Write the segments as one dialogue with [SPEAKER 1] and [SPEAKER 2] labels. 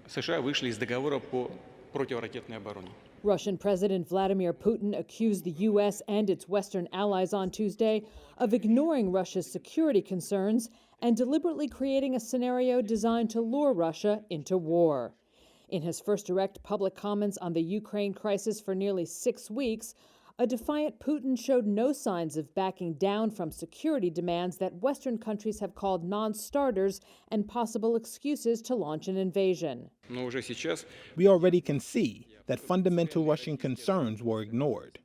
[SPEAKER 1] США вышли из договора по противоракетной обороне.
[SPEAKER 2] Russian President Vladimir Putin accused the U.S. and its Western allies on Tuesday of ignoring Russia's security concerns and deliberately creating a scenario designed to lure Russia into war. In his first direct public comments on the Ukraine crisis for nearly 6 weeks, a defiant Putin showed no signs of backing down from security demands that Western countries have called non-starters and possible excuses to launch an invasion.
[SPEAKER 3] We already can see that fundamental Russian concerns were ignored.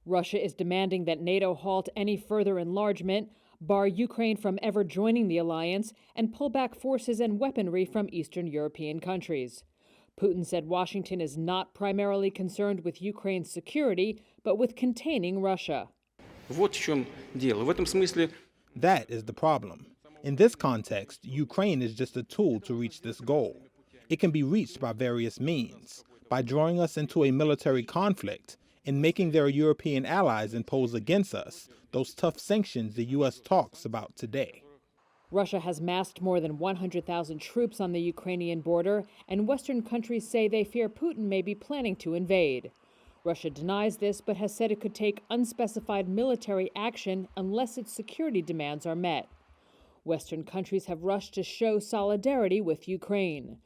[SPEAKER 2] Russia is demanding that NATO halt any further enlargement, bar Ukraine from ever joining the alliance, and pull back forces and weaponry from Eastern European countries. Putin said Washington is not primarily concerned with Ukraine's security, but with containing Russia.
[SPEAKER 3] That is the problem. In this context, Ukraine is just a tool to reach this goal. It can be reached by various means, by drawing us into a military conflict and making their European allies impose against us those tough sanctions the U.S. talks about today.
[SPEAKER 2] Russia has massed more than 100,000 troops on the Ukrainian border, and Western countries say they fear Putin may be planning to invade. Russia denies this, but has said it could take unspecified military action unless its security demands are met. Western countries have rushed to show solidarity with Ukraine.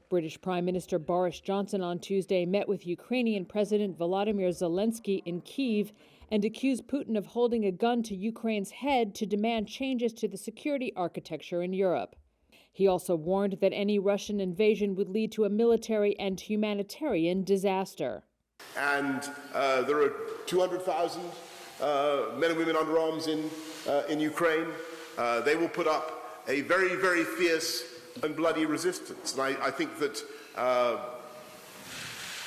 [SPEAKER 2] British Prime Minister Boris Johnson on Tuesday met with Ukrainian President Volodymyr Zelensky in Kyiv and accused Putin of holding a gun to Ukraine's head to demand changes to the security architecture in Europe. He also warned that any Russian invasion would lead to a military and humanitarian disaster.
[SPEAKER 4] And there are 200,000 men and women under arms in Ukraine. They will put up a very, very fierce and bloody resistance. And I think that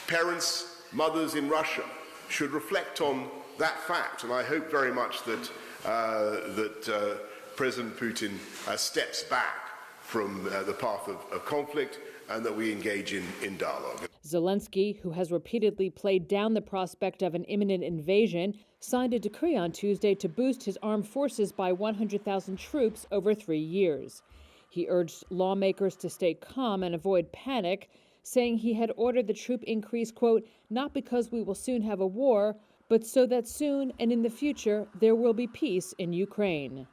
[SPEAKER 4] parents, mothers in Russia should reflect on that fact, and I hope very much that President Putin steps back from the path of conflict and that we engage in dialogue.
[SPEAKER 2] Zelensky, who has repeatedly played down the prospect of an imminent invasion, signed a decree on Tuesday to boost his armed forces by 100,000 troops over 3 years. He urged lawmakers to stay calm and avoid panic, saying he had ordered the troop increase, quote, not because we will soon have a war, but so that soon and in the future there will be peace in Ukraine.